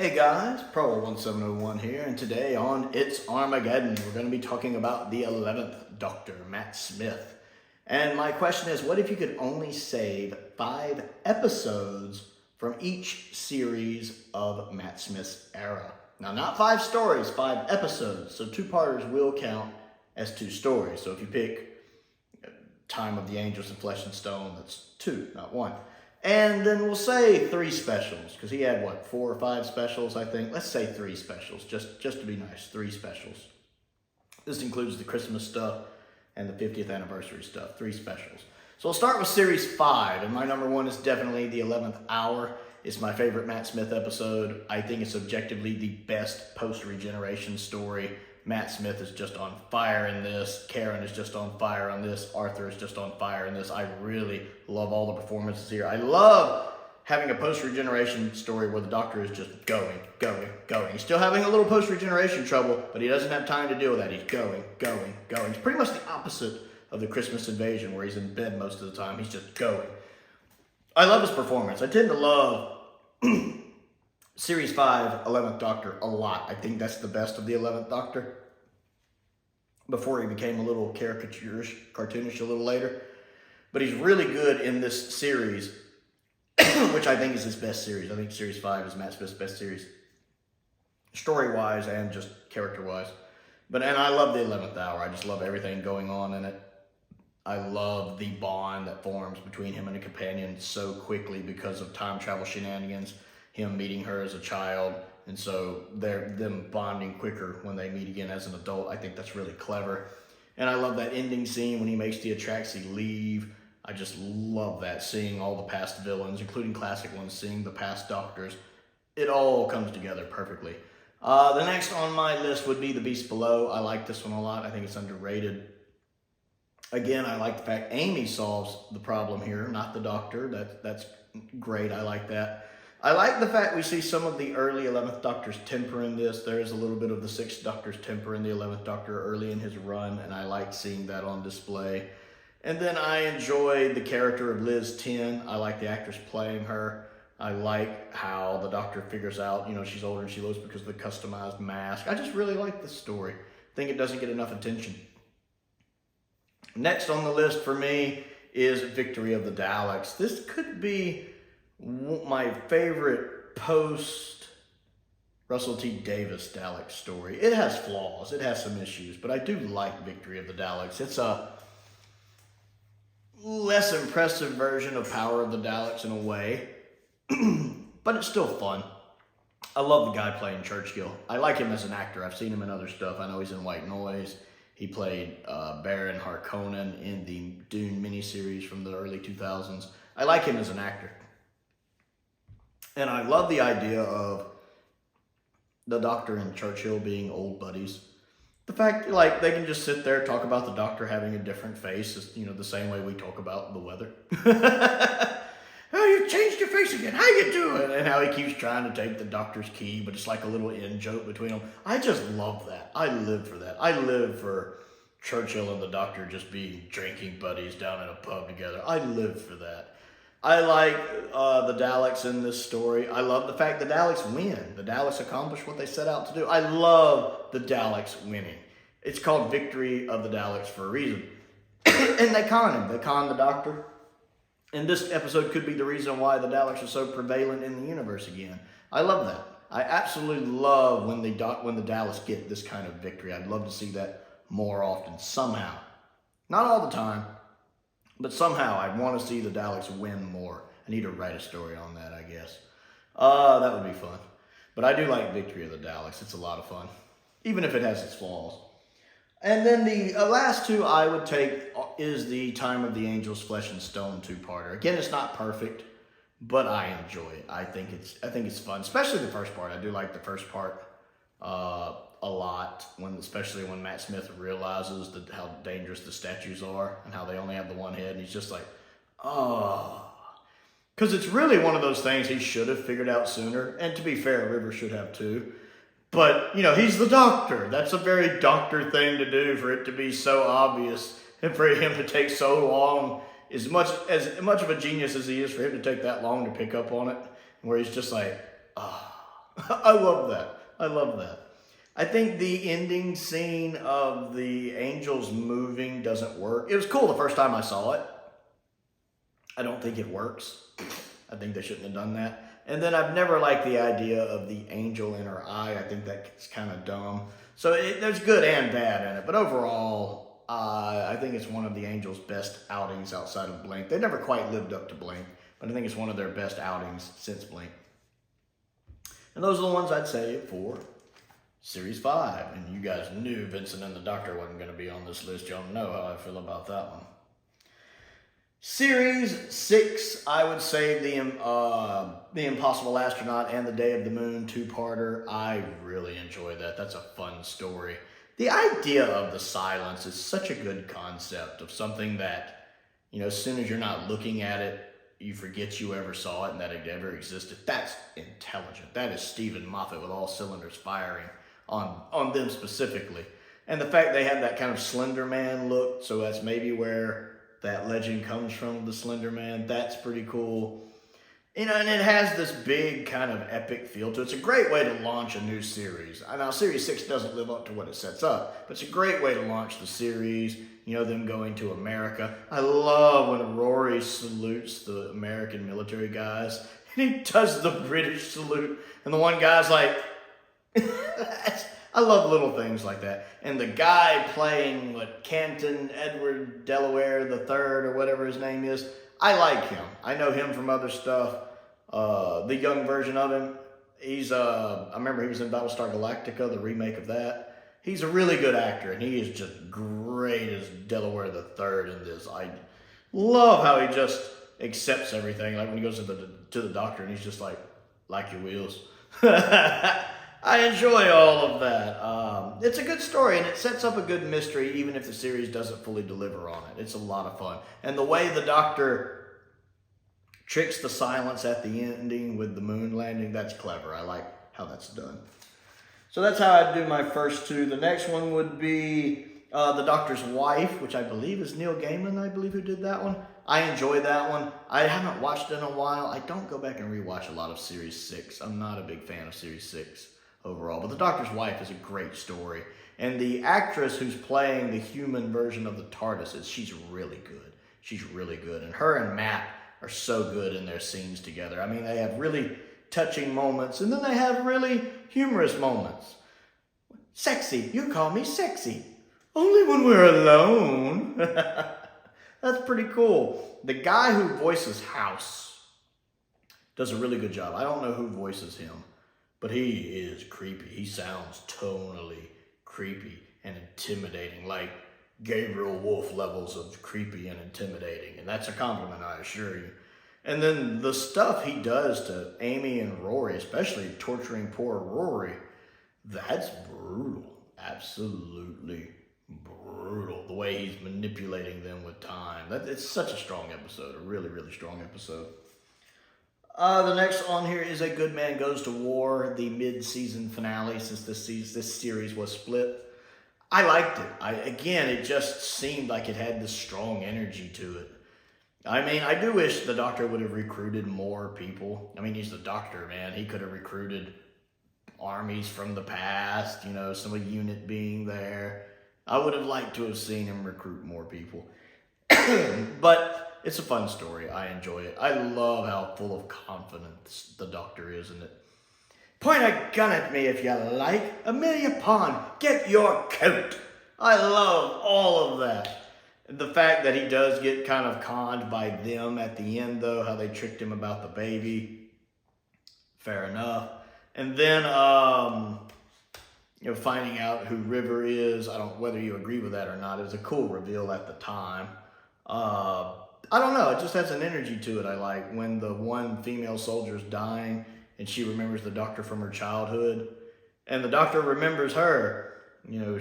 Hey guys, Prowl 1701 here, and today on It's Armageddon, we're going to be talking about the 11th Doctor, Matt Smith. And my question is, what if you could only save 5 episodes from each series of Matt Smith's era? Now, not 5 stories, 5 episodes. So 2-parters will count as 2 stories. So if you pick Time of the Angels and Flesh and Stone, that's 2, not 1. And then we'll say 3 specials, because he had, 4 or 5 specials, I think? Let's say 3 specials, just to be nice, 3 specials. This includes the Christmas stuff and the 50th anniversary stuff, 3 specials. So we'll start with Series 5, and my number 1 is definitely The 11th Hour. It's my favorite Matt Smith episode. I think it's objectively the best post-regeneration story. Matt Smith is just on fire in this. Karen is just on fire on this. Arthur is just on fire in this. I really love all the performances here. I love having a post-regeneration story where the Doctor is just going. He's still having a little post-regeneration trouble, but he doesn't have time to deal with that. He's going. It's pretty much the opposite of the Christmas Invasion, where he's in bed most of the time. He's just going. I love his performance. I tend to love Series 5, 11th Doctor, a lot. I think that's the best of the 11th Doctor, before he became a little cartoonish a little later. But he's really good in this series, which I think is his best series. I think Series 5 is Matt Smith's best series, story-wise and just character-wise. And I love the 11th Hour. I just love everything going on in it. I love the bond that forms between him and a companion so quickly because of time travel shenanigans. Him meeting her as a child, and so them bonding quicker when they meet again as an adult. I think that's really clever. And I love that ending scene when he makes the Atraxi leave. I just love that, seeing all the past villains, including classic ones, seeing the past Doctors. It all comes together perfectly. The next on my list would be The Beast Below. I like this one a lot. I think it's underrated. Again, I like the fact Amy solves the problem here, not the Doctor. That's great. I like that. I like the fact we see some of the early 11th Doctor's temper in this. There is a little bit of the 6th Doctor's temper in the 11th Doctor early in his run, and I like seeing that on display. And then I enjoy the character of Liz 10. I like the actress playing her. I like how the Doctor figures out, she's older and she looks because of the customized mask. I just really like this story. I think it doesn't get enough attention. Next on the list for me is Victory of the Daleks. This could be my favorite post-Russell T. Davies Daleks story. It has flaws. It has some issues, but I do like Victory of the Daleks. It's a less impressive version of Power of the Daleks in a way, but it's still fun. I love the guy playing Churchill. I like him as an actor. I've seen him in other stuff. I know he's in White Noise. He played Baron Harkonnen in the Dune miniseries from the early 2000s. I like him as an actor. And I love the idea of the Doctor and Churchill being old buddies. The fact, they can just sit there, talk about the Doctor having a different face, the same way we talk about the weather. Oh, you changed your face again. How you doing? And how he keeps trying to take the Doctor's key, but it's like a little in-joke between them. I just love that. I live for that. I live for Churchill and the Doctor just being drinking buddies down in a pub together. I live for that. I like the Daleks in this story. I love the fact the Daleks win. The Daleks accomplish what they set out to do. I love the Daleks winning. It's called Victory of the Daleks for a reason. And they con him. They con the Doctor. And this episode could be the reason why the Daleks are so prevalent in the universe again. I love that. I absolutely love when the Daleks get this kind of victory. I'd love to see that more often, somehow. Not all the time. But somehow, I want to see the Daleks win more. I need to write a story on that, I guess. That would be fun. But I do like Victory of the Daleks. It's a lot of fun, even if it has its flaws. And then the last 2 I would take is the Time of the Angels, Flesh and Stone 2-parter. Again, it's not perfect, but I enjoy it. I think it's fun, especially the first part. I do like the first part a lot, especially when Matt Smith realizes how dangerous the statues are and how they only have the one head, and he's just like, oh. Because it's really one of those things he should have figured out sooner, and to be fair, River should have too. But, he's the Doctor. That's a very Doctor thing to do, for it to be so obvious and for him to take so long. As much of a genius as he is, for him to take that long to pick up on it, where he's just like, I love that. I love that. I think the ending scene of the angels moving doesn't work. It was cool the first time I saw it. I don't think it works. I think they shouldn't have done that. And then I've never liked the idea of the angel in her eye. I think that's kind of dumb. So there's good and bad in it. But overall, I think it's one of the Angels' best outings outside of Blink. They never quite lived up to Blink, but I think it's one of their best outings since Blink. And those are the ones I'd say for Series 5. And you guys knew Vincent and the Doctor wasn't going to be on this list. Y'all know how I feel about that one. Series 6, I would say the Impossible Astronaut and the Day of the Moon two-parter. I really enjoy that. That's a fun story. The idea of the silence is such a good concept of something that, as soon as you're not looking at it, you forget you ever saw it and that it ever existed. That's intelligent. That is Stephen Moffat with all cylinders firing on them specifically. And the fact they had that kind of Slender Man look, so that's maybe where that legend comes from, the Slender Man. That's pretty cool. And it has this big kind of epic feel to it. It's a great way to launch a new series. Now, Series 6 doesn't live up to what it sets up, but it's a great way to launch the series, them going to America. I love when Rory salutes the American military guys, and he does the British salute, and the one guy's like, I love little things like that. And the guy playing, Canton Edward Delaware the Third or whatever his name is, I like him. I know him from other stuff. The young version of him, I remember he was in Battlestar Galactica, the remake of that. He's a really good actor, and he is just great as Delaware the Third in this. I love how he just accepts everything. Like when he goes to the doctor, and he's just like your wheels. I enjoy all of that. It's a good story, and it sets up a good mystery, even if the series doesn't fully deliver on it. It's a lot of fun. And the way the Doctor tricks the silence at the ending with the moon landing, that's clever. I like how that's done. So that's how I do my first two. The next one would be The Doctor's Wife, which I believe is Neil Gaiman, who did that one. I enjoy that one. I haven't watched it in a while. I don't go back and rewatch a lot of Series 6. I'm not a big fan of Series 6. Overall, but The Doctor's Wife is a great story, and the actress who's playing the human version of the TARDIS she's really good. She's really good, and her and Matt are so good in their scenes together. I mean, they have really touching moments, and then they have really humorous moments. Sexy, you call me sexy. Only when we're alone. That's pretty cool. The guy who voices House does a really good job. I don't know who voices him, but he is creepy. He sounds tonally creepy and intimidating, like Gabriel Wolf levels of creepy and intimidating. And that's a compliment, I assure you. And then the stuff he does to Amy and Rory, especially torturing poor Rory, that's brutal. Absolutely brutal. The way he's manipulating them with time. It's such a strong episode. A really, really strong episode. The next on here is A Good Man Goes to War, the mid-season finale, since this series was split. I liked it. Again, it just seemed like it had this strong energy to it. I mean, I do wish the Doctor would have recruited more people. I mean, he's the Doctor, man. He could have recruited armies from the past, some unit being there. I would have liked to have seen him recruit more people. But it's a fun story. I enjoy it. I love how full of confidence the Doctor is in it. Point a gun at me if you like. Amelia Pond, get your coat. I love all of that. The fact that he does get kind of conned by them at the end, though, how they tricked him about the baby. Fair enough. And then, finding out who River is. Whether you agree with that or not. It was a cool reveal at the time. I don't know. It just has an energy to it I like. When the one female soldier's dying and she remembers the Doctor from her childhood. And the Doctor remembers her.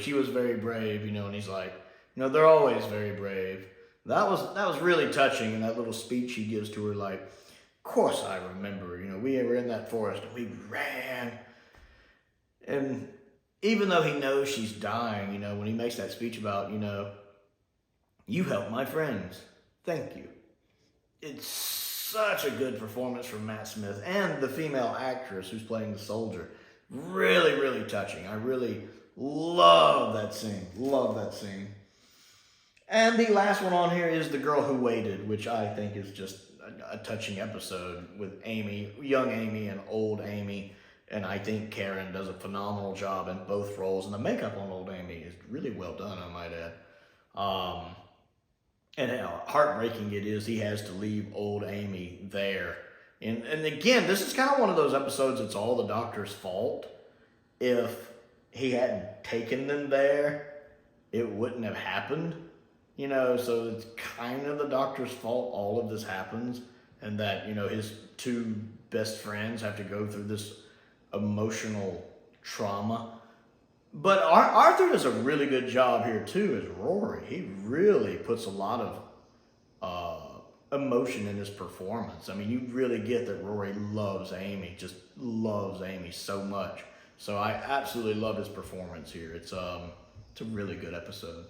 She was very brave, and he's like, they're always very brave. That was really touching in that little speech he gives to her, like, of course I remember, we were in that forest and we ran. And even though he knows she's dying, when he makes that speech about, you helped my friends. Thank you. It's Such a good performance from Matt Smith and the female actress who's playing the soldier. Really, really touching. I really love that scene. Love that scene. And the last one on here is The Girl Who Waited, which I think is just a touching episode with Amy, young Amy and old Amy. And I think Karen does a phenomenal job in both roles. And the makeup on old Amy is really well done, I might add. And how heartbreaking it is he has to leave old Amy there. And again, this is kind of one of those episodes, it's all the doctor's fault. If he hadn't taken them there, it wouldn't have happened. You know, so it's kind of the doctor's fault all of this happens. And that, you know, his two best friends have to go through this emotional trauma. But Arthur does a really good job here too as Rory. He really puts a lot of emotion in his performance. I mean, you really get that Rory loves Amy, just loves Amy so much. So I absolutely love his performance here. It's a really good episode.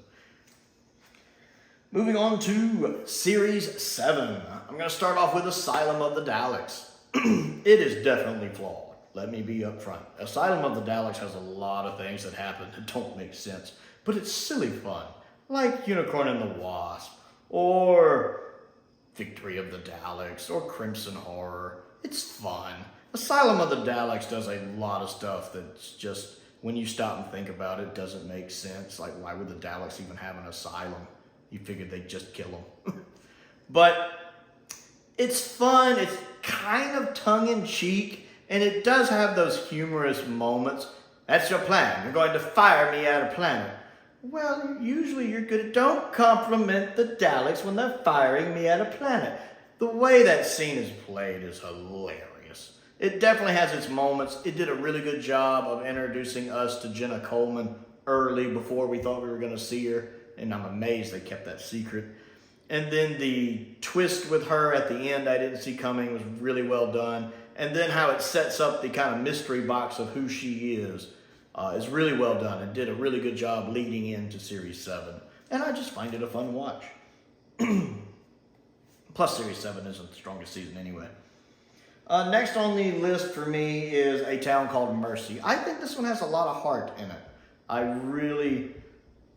Moving on to Series 7. I'm going to start off with Asylum of the Daleks. It is definitely flawed. Let me be upfront. Asylum of the Daleks has a lot of things that happen that don't make sense, but it's silly fun. Like Unicorn and the Wasp, or Victory of the Daleks, or Crimson Horror. It's fun. Asylum of the Daleks does a lot of stuff that's just, when you stop and think about it, doesn't make sense. Like, why would the Daleks even have an asylum? You figured they'd just kill them. But it's fun. It's kind of tongue-in-cheek. And it does have those humorous moments. That's your plan. You're going to fire me at a planet. Well, usually you're good. Don't compliment the Daleks when they're firing me at a planet. The way that scene is played is hilarious. It definitely has its moments. It did a really good job of introducing us to Jenna Coleman early before we thought we were going to see her. And I'm amazed they kept that secret. And then the twist with her at the end I didn't see coming was really well done. And then how it sets up the kind of mystery box of who she is really well done. It did a really good job leading into Series 7. And I just find it a fun watch. Plus, Series 7 isn't the strongest season anyway. Next on the list for me is A Town Called Mercy. I think this one has a lot of heart in it. I really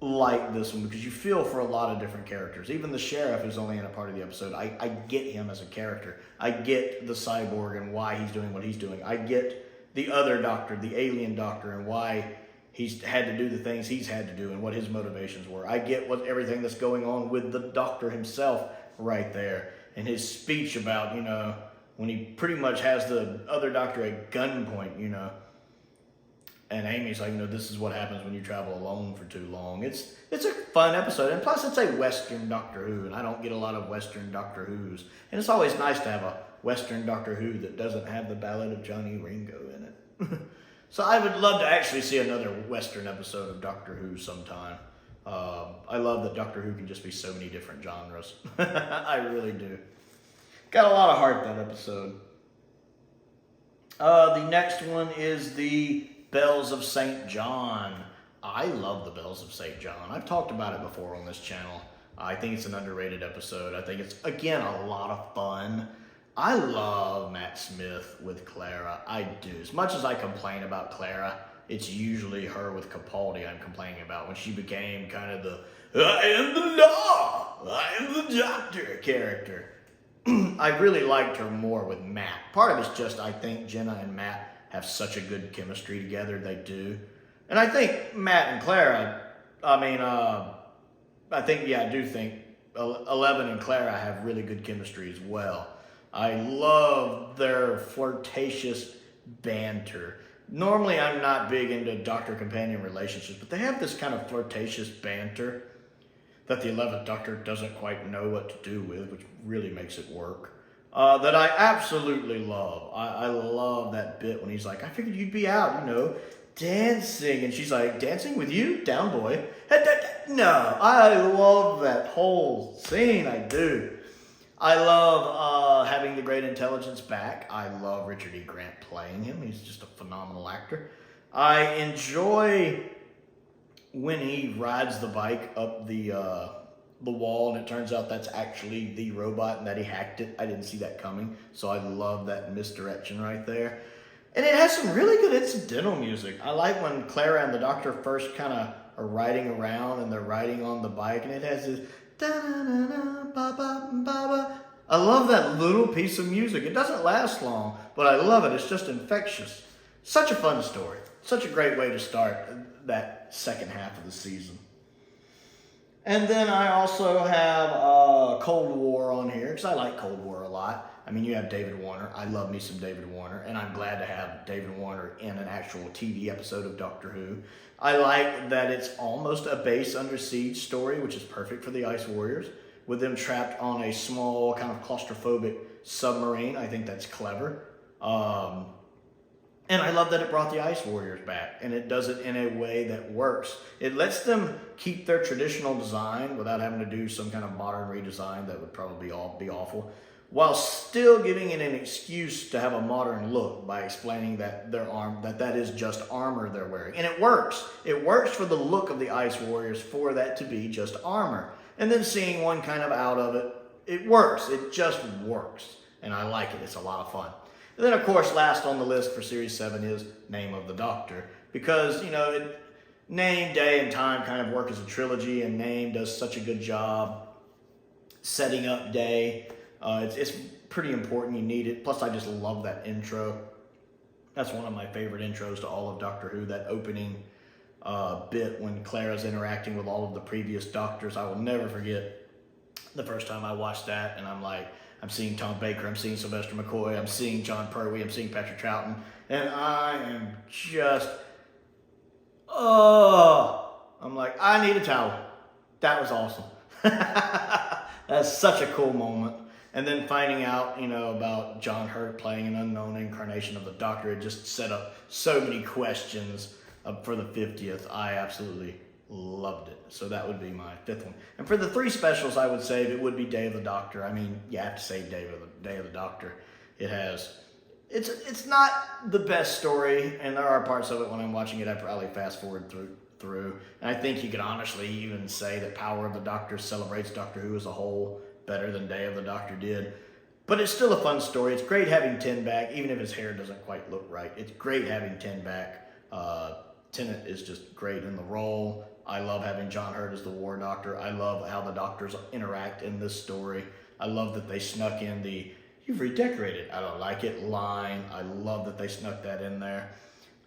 like this one because you feel for a lot of different characters. Even the sheriff who's only in a part of the episode, I get him as a character. I get the cyborg and why he's doing what he's doing. I get the other doctor, the alien doctor, and why he's had to do the things he's had to do and what his motivations were. I get everything that's going on with the doctor himself right there. And his speech about, you know, when he pretty much has the other doctor at gunpoint, you know. And Amy's like, you know, this is what happens when you travel alone for too long. It's a fun episode. And plus, it's a Western Doctor Who. And I don't get a lot of Western Doctor Who's. And it's always nice to have a Western Doctor Who that doesn't have the Ballad of Johnny Ringo in it. So I would love to actually see another Western episode of Doctor Who sometime. I love that Doctor Who can just be so many different genres. I really do. Got a lot of heart, that episode. The next one is the Bells of St. John. I love the Bells of St. John. I've talked about it before on this channel. I think it's an underrated episode. I think it's, again, a lot of fun. I love Matt Smith with Clara. I do. As much as I complain about Clara, it's usually her with Capaldi I'm complaining about when she became kind of the I am the law, I am the doctor character. I really liked her more with Matt. Part of it's just I think Jenna and Matt have such a good chemistry together. They do. And I think Matt and Clara, I do think Eleven and Clara have really good chemistry as well. I love their flirtatious banter. Normally, I'm not big into doctor-companion relationships, but they have this kind of flirtatious banter that the 11th Doctor doesn't quite know what to do with, which really makes it work. That I absolutely love. I love that bit when he's like, I figured you'd be out, you know, dancing. And she's like, dancing with you? Down, boy. No, I love that whole scene. I do. I love having the Great Intelligence back. I love Richard E. Grant playing him. He's just a phenomenal actor. I enjoy when he rides the bike up the the wall, and it turns out that's actually the robot and that he hacked it. I didn't see that coming, so I love that misdirection right there. And it has some really good incidental music. I like when Clara and the Doctor first kind of are riding around and they're riding on the bike, and it has this da-na-na-na, ba-ba-ba-ba. I love that little piece of music. It doesn't last long, but I love it. It's just infectious. Such a fun story. Such a great way to start that second half of the season. And then I also have Cold War on here, because I like Cold War a lot. I mean, you have David Warner. I love me some David Warner, and I'm glad to have David Warner in an actual TV episode of Doctor Who. I like that it's almost a base under siege story, which is perfect for the Ice Warriors, with them trapped on a small, kind of claustrophobic submarine. I think that's clever. And I love that it brought the Ice Warriors back, and it does it in a way that works. It lets them keep their traditional design without having to do some kind of modern redesign that would probably be awful, while still giving it an excuse to have a modern look by explaining that that is just armor they're wearing. And it works. It works for the look of the Ice Warriors for that to be just armor. And then seeing one kind of out of it, it works. It just works. And I like it. It's a lot of fun. And then, of course, last on the list for Series 7 is Name of the Doctor. Because, you know, name, day, and time kind of work as a trilogy, and name does such a good job setting up day. It's pretty important. You need it. Plus, I just love that intro. That's one of my favorite intros to all of Doctor Who, that opening bit when Clara's interacting with all of the previous Doctors. I will never forget the first time I watched that, and I'm like, I'm seeing Tom Baker, I'm seeing Sylvester McCoy, I'm seeing John Pertwee, I'm seeing Patrick Troughton, and I am just, I'm like, I need a towel. That was awesome. That's such a cool moment. And then finding out, you know, about John Hurt playing an unknown incarnation of the Doctor, it just set up so many questions for the 50th. I absolutely loved it. So that would be my fifth one. And for the three specials, I would say it would be Day of the Doctor. I mean, you have to say Day of the Doctor. It's not the best story, and there are parts of it when I'm watching it I probably fast forward through. And I think you could honestly even say that Power of the Doctor celebrates Doctor Who as a whole better than Day of the Doctor did. But it's still a fun story. It's great having Ten back, even if his hair doesn't quite look right. It's great having Ten back. Tennant is just great in the role. I love having John Hurt as the War Doctor. I love how the Doctors interact in this story. I love that they snuck in the "you've redecorated, I don't like it" line. I love that they snuck that in there.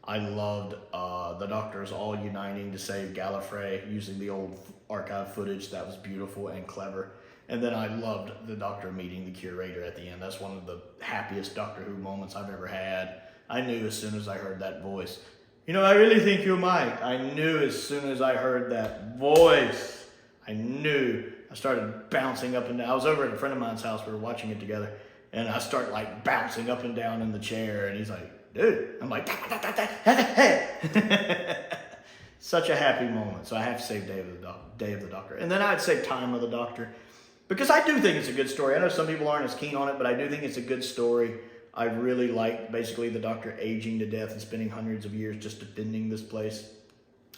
I loved the Doctors all uniting to save Gallifrey using the old archive footage. That was beautiful and clever. And then I loved the Doctor meeting the Curator at the end. That's one of the happiest Doctor Who moments I've ever had. I knew as soon as I heard that voice, you know, I really think you might. I knew as soon as I heard that voice. I knew. I started bouncing up and down. I was over at a friend of mine's house. We were watching it together. And I start like bouncing up and down in the chair. And he's like, dude. I'm like, hey. Such a happy moment. So I have to say Day of the Doctor. And then I'd say Time of the Doctor. Because I do think it's a good story. I know some people aren't as keen on it, but I do think it's a good story. I really like basically the Doctor aging to death and spending hundreds of years just defending this place.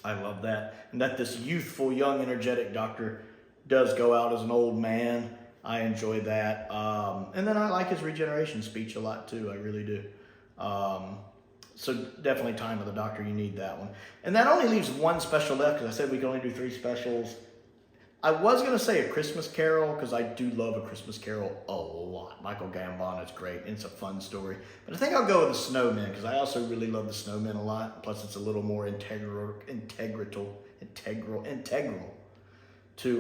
I love that. And that this youthful, young, energetic Doctor does go out as an old man. I enjoy that. And then I like his regeneration speech a lot too. I really do. So definitely Time of the Doctor. You need that one. And that only leaves one special left because I said we can only do three specials. I was going to say A Christmas Carol because I do love A Christmas Carol a lot. Michael Gambon is great and it's a fun story. But I think I'll go with The Snowmen because I also really love The Snowmen a lot. Plus it's a little more integral to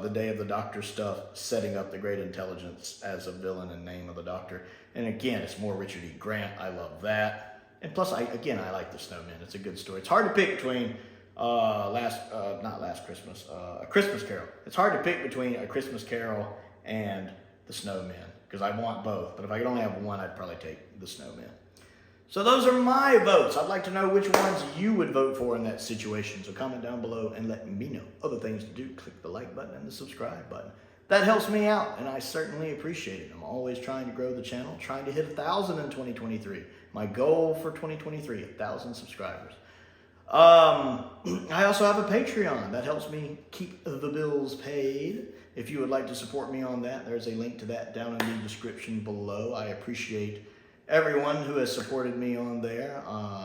the Day of the Doctor stuff, setting up the Great Intelligence as a villain and Name of the Doctor. And again, it's more Richard E. Grant. I love that. And plus, I like The Snowmen. It's a good story. It's hard to pick between A Christmas Carol. It's hard to pick between A Christmas Carol and The Snowmen because I want both. But if I could only have one, I'd probably take The Snowmen. So those are my votes. I'd like to know which ones you would vote for in that situation. So comment down below and let me know. Other things to do, click the like button and the subscribe button. That helps me out, and I certainly appreciate it. I'm always trying to grow the channel, trying to hit 1,000 in 2023. My goal for 2023, 1,000 subscribers. I also have a Patreon that helps me keep the bills paid. If you would like to support me on that, there's a link to that down in the description below. I appreciate everyone who has supported me on there,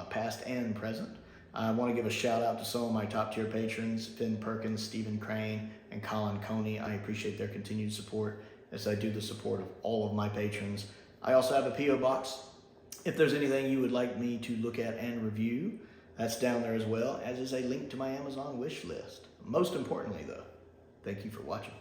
past and present. I want to give a shout out to some of my top tier patrons, Finn Perkins, Stephen Crane, and Colin Coney. I appreciate their continued support as I do the support of all of my patrons. I also have a P.O. box. If there's anything you would like me to look at and review, that's down there as well, as is a link to my Amazon wish list. Most importantly though, thank you for watching.